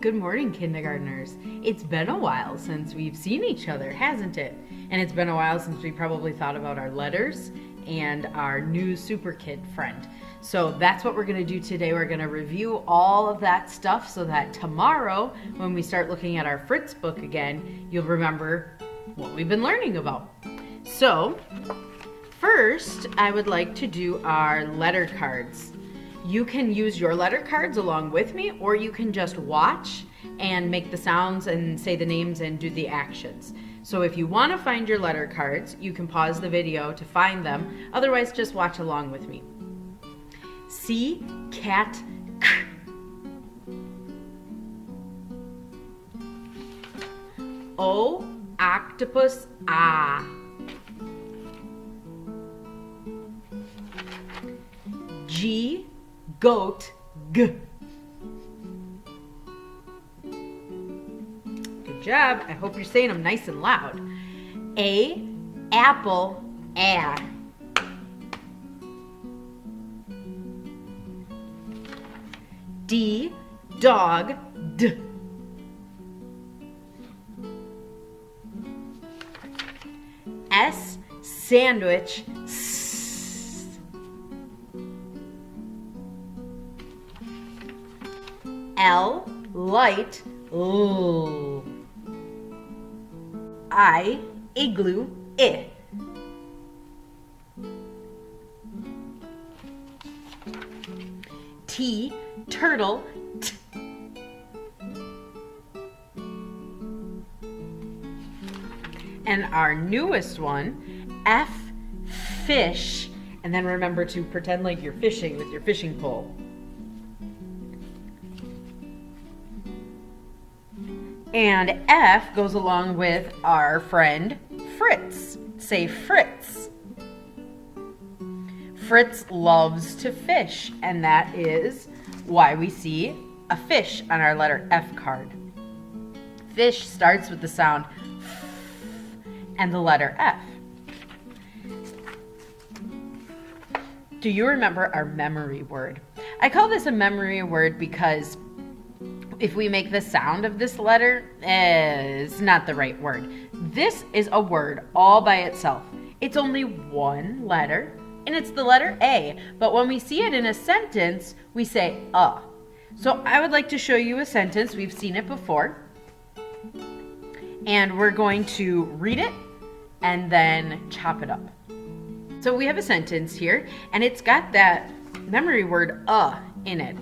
Good morning, kindergartners. It's been a while since we've seen each other, hasn't it? And it's been a while since we probably thought about our letters and our new super kid friend. So that's what we're going to do today. We're going to review all of that stuff so that tomorrow, when we start looking at our Fritz book again, you'll remember what we've been learning about. So first, I would like to do our letter cards. You can use your letter cards along with me, or you can just watch and make the sounds and say the names and do the actions. So if you want to find your letter cards, you can pause the video to find them. Otherwise, just watch along with me. C, cat, k. O, octopus, ah. G, goat, g. Good job. I hope you're saying them nice and loud. A, apple, a. D, dog, d. S, sandwich, s. L, light, l. I, igloo, I. T, turtle, t. And our newest one, F, fish. And then remember to pretend like you're fishing with your fishing pole. And F goes along with our friend Fritz. Say Fritz. Fritz loves to fish, and that is why we see a fish on our letter F card. Fish starts with the sound F and the letter F. Do you remember our memory word? I call this a memory word because if we make the sound of this letter, it's not the right word. This is a word all by itself. It's only one letter, and it's the letter A. But when we see it in a sentence, we say So I would like to show you a sentence. We've seen it before. And we're going to read it and then chop it up. So we have a sentence here, and it's got that memory word in it.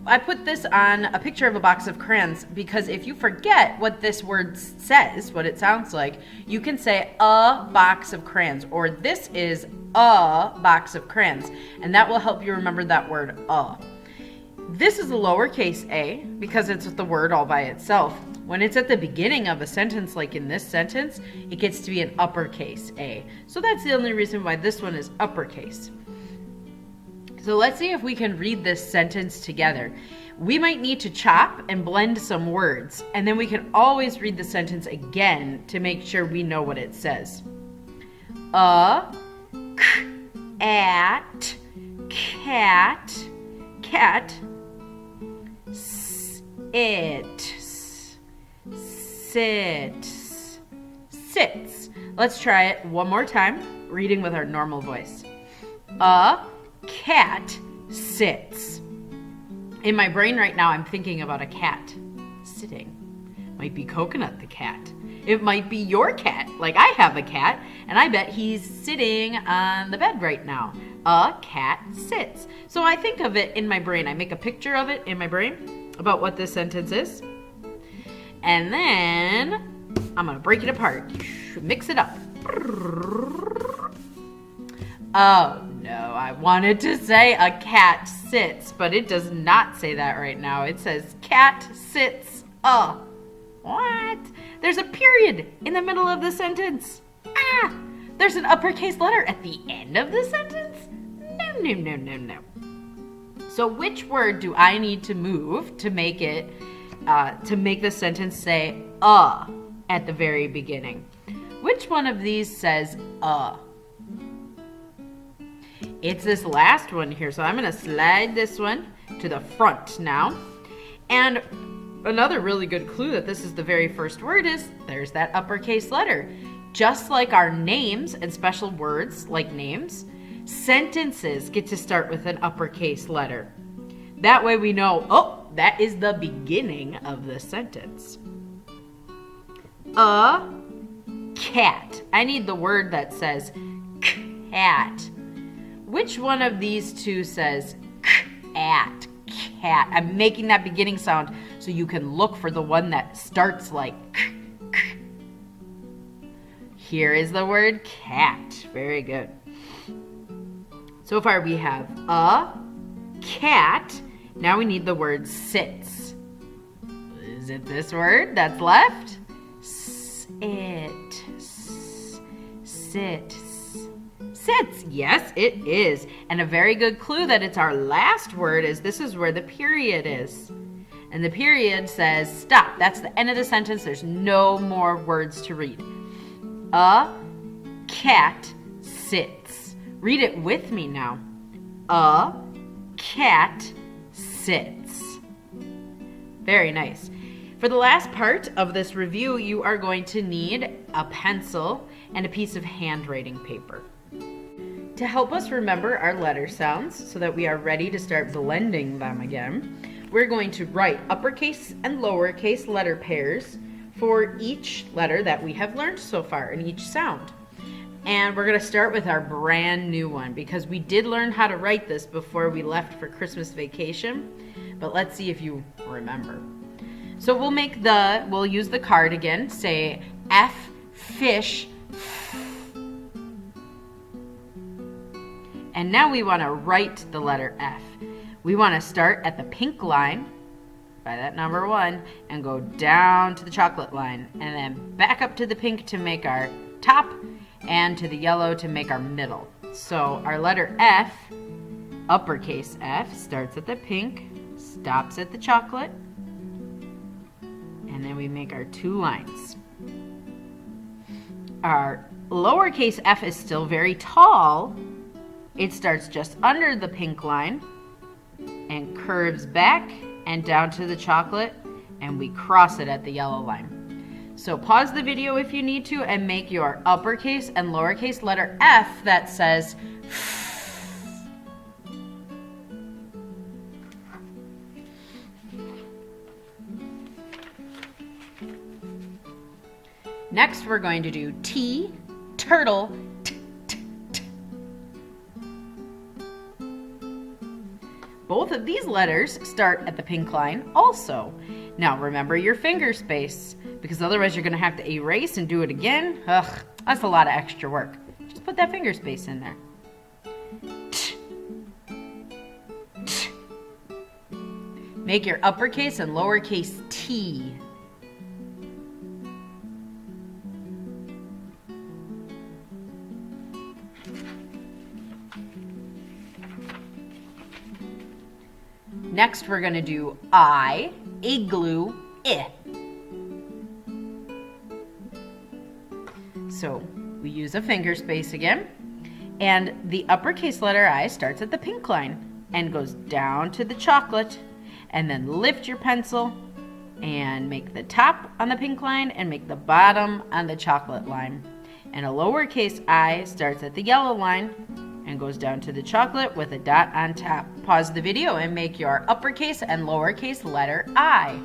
I put this on a picture of a box of crayons because if you forget what this word says, what it sounds like, you can say a box of crayons, or this is a box of crayons, and that will help you remember that word This is a lowercase a because it's the word all by itself. When it's at the beginning of a sentence, like in this sentence, it gets to be an uppercase A. So that's the only reason why this one is uppercase. So let's see if we can read this sentence together. We might need to chop and blend some words, and then we can always read the sentence again to make sure we know what it says. At, cat, cat, it, sits, sits. Let's try it one more time, reading with our normal voice. A cat sits. In my brain right now, I'm thinking about a cat sitting. Might be Coconut the cat. It might be your cat. Like I have a cat, and I bet he's sitting on the bed right now. A cat sits. So I think of it in my brain. I make a picture of it in my brain about what this sentence is. And then I'm going to break it apart. Mix it up. Oh, no, I wanted to say a cat sits, but it does not say that right now. It says cat sits. What? There's a period in the middle of the sentence. There's an uppercase letter at the end of the sentence? No. So which word do I need to move to make it, to make the sentence say at the very beginning? Which one of these says It's this last one here, so I'm going to slide this one to the front now. And another really good clue that this is the very first word is there's that uppercase letter. Just like our names and special words like names, sentences get to start with an uppercase letter. That way we know, oh, that is the beginning of the sentence. A cat. I need the word that says cat. Which one of these two says cat? Cat. I'm making that beginning sound so you can look for the one that starts like Here is the word cat. Very good. So far we have a cat. Now we need the word sits. Is it this word that's left? Sit. Sits. Yes, it is. And a very good clue that it's our last word is this is where the period is. And the period says stop. That's the end of the sentence. There's no more words to read. A cat sits. Read it with me now. A cat sits. Very nice. For the last part of this review, you are going to need a pencil and a piece of handwriting paper. To help us remember our letter sounds so that we are ready to start blending them again, we're going to write uppercase and lowercase letter pairs for each letter that we have learned so far in each sound. And we're going to start with our brand new one because we did learn how to write this before we left for Christmas vacation, but let's see if you remember. So we'll use the card again, say F, fish, and now we want to write the letter F. We want to start at the pink line by that number 1 and go down to the chocolate line and then back up to the pink to make our top and to the yellow to make our middle. So our letter F, uppercase F, starts at the pink, stops at the chocolate, and then we make our 2 lines. Our lowercase f is still very tall. It starts just under the pink line and curves back and down to the chocolate, and we cross it at the yellow line. So pause the video if you need to and make your uppercase and lowercase letter F that says Next, we're going to do T, turtle, t, t, t. Both of these letters start at the pink line also. Now remember your finger space, because otherwise you're going to have to erase and do it again. Ugh, that's a lot of extra work. Just put that finger space in there. T, t. Make your uppercase and lowercase T. Next, we're going to do I, igloo, I. So we use a finger space again. And the uppercase letter I starts at the pink line and goes down to the chocolate. And then lift your pencil and make the top on the pink line and make the bottom on the chocolate line. And a lowercase I starts at the yellow line and goes down to the chocolate with a dot on top. Pause the video and make your uppercase and lowercase letter I.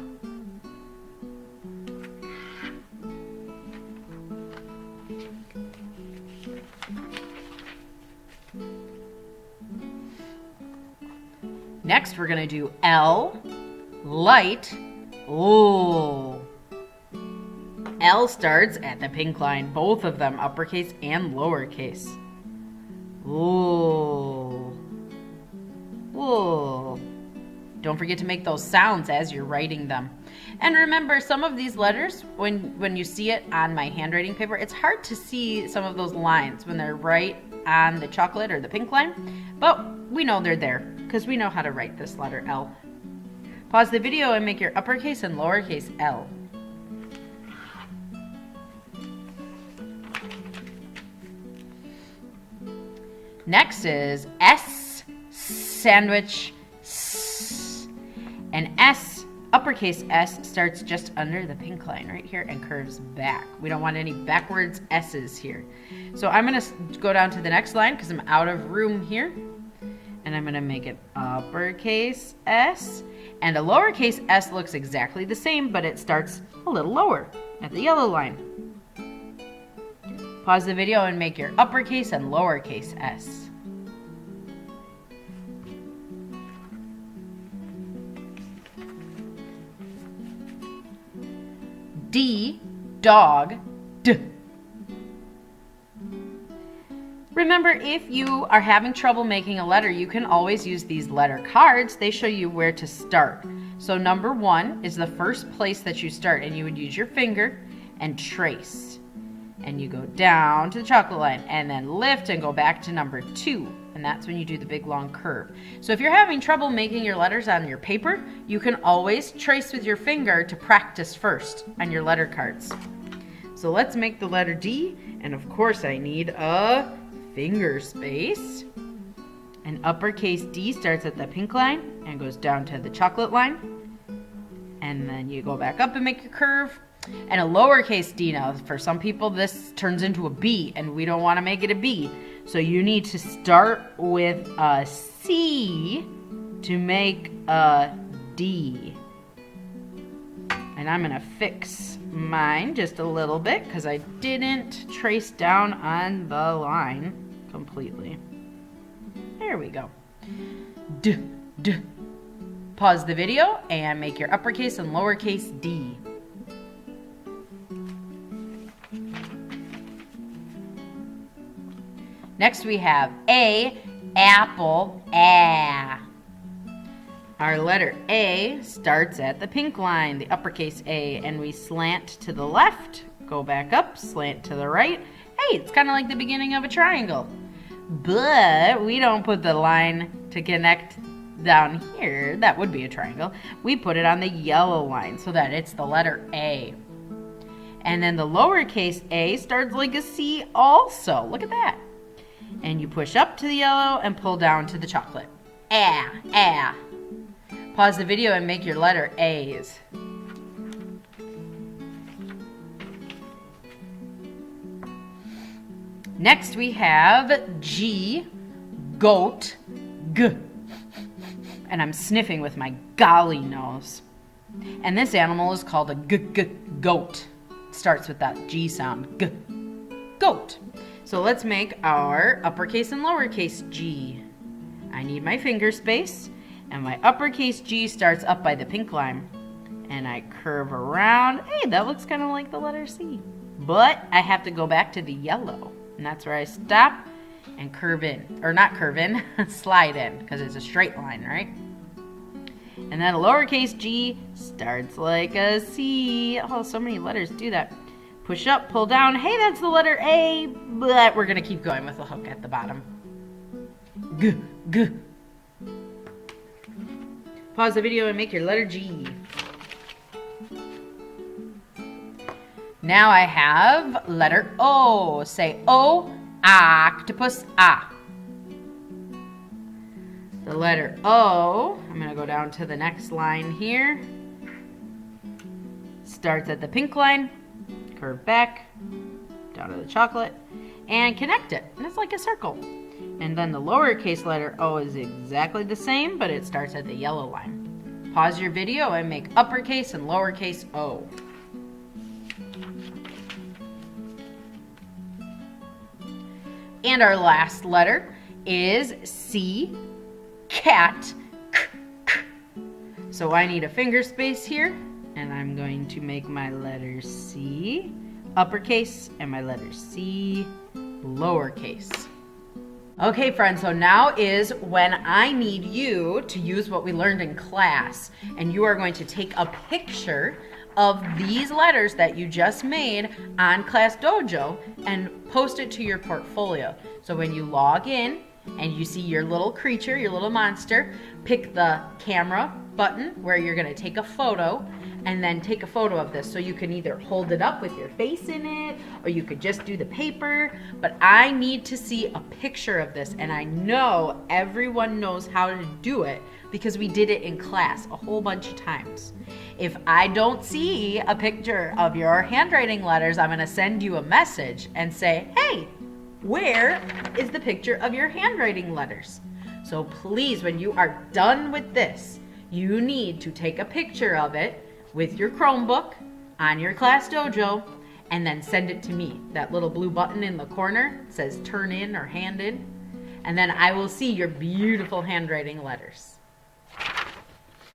Next, we're going to do L, light, O. L starts at the pink line, both of them uppercase and lowercase. Ooh. Ooh. Don't forget to make those sounds as you're writing them. And remember, some of these letters, when you see it on my handwriting paper, it's hard to see some of those lines when they're right on the chocolate or the pink line. But we know they're there because we know how to write this letter L. Pause the video and make your uppercase and lowercase L. Next is S, sandwich, S. And S uppercase S starts just under the pink line right here and curves back. We don't want any backwards S's here. So I'm going to go down to the next line because I'm out of room here. And I'm going to make it uppercase S. And a lowercase s looks exactly the same, but it starts a little lower at the yellow line. Pause the video and make your uppercase and lowercase s. D, dog, D. Remember, if you are having trouble making a letter, you can always use these letter cards. They show you where to start. So number 1 is the first place that you start, and you would use your finger and trace. And you go down to the chocolate line and then lift and go back to number 2. And that's when you do the big long curve. So if you're having trouble making your letters on your paper, you can always trace with your finger to practice first on your letter cards. So let's make the letter D. And of course I need a finger space. An uppercase D starts at the pink line and goes down to the chocolate line. And then you go back up and make your curve. And a lowercase d, now for some people this turns into a B and we don't want to make it a B. So you need to start with a C to make a D. And I'm going to fix mine just a little bit because I didn't trace down on the line completely. There we go. D, D. Pause the video and make your uppercase and lowercase D. Next we have A, apple, A. Our letter A starts at the pink line, the uppercase A, and we slant to the left, go back up, slant to the right. Hey, it's kind of like the beginning of a triangle. But we don't put the line to connect down here. That would be a triangle. We put it on the yellow line so that it's the letter A. And then the lowercase a starts like a C also. Look at that. And you push up to the yellow and pull down to the chocolate. A. Pause the video and make your letter A's. Next we have G, goat, G. And I'm sniffing with my golly nose. And this animal is called a goat. Starts with that G sound, G, goat. So let's make our uppercase and lowercase G. I need my finger space, and my uppercase G starts up by the pink line. And I curve around. Hey, that looks kind of like the letter C. But I have to go back to the yellow. And that's where I stop and curve in. Or not curve in, slide in, because it's a straight line, right? And then a lowercase g starts like a C. Oh, so many letters do that. Push up, pull down. Hey, that's the letter A, but we're going to keep going with the hook at the bottom. G. Pause the video and make your letter G. Now I have letter O. Say O, octopus, ah. The letter O, I'm going to go down to the next line here. Starts at the pink line, curve back, down to the chocolate, and connect it. And it's like a circle. And then the lowercase letter O is exactly the same, but it starts at the yellow line. Pause your video and make uppercase and lowercase O. And our last letter is C, cat, k. So I need a finger space here, and I'm going to make my letter C uppercase and my letter C lowercase. Okay, friends, so now is when I need you to use what we learned in class, and you are going to take a picture of these letters that you just made on Class Dojo and post it to your portfolio. So when you log in and you see your little creature, your little monster, pick the camera button where you're going to take a photo, and then take a photo of this. So you can either hold it up with your face in it, or you could just do the paper. But I need to see a picture of this, and I know everyone knows how to do it because we did it in class a whole bunch of times. If I don't see a picture of your handwriting letters, I'm going to send you a message and say, hey, where is the picture of your handwriting letters? So please, when you are done with this, you need to take a picture of it with your Chromebook on your Class Dojo and then send it to me. That little blue button in the corner says turn in or hand in, and then I will see your beautiful handwriting letters.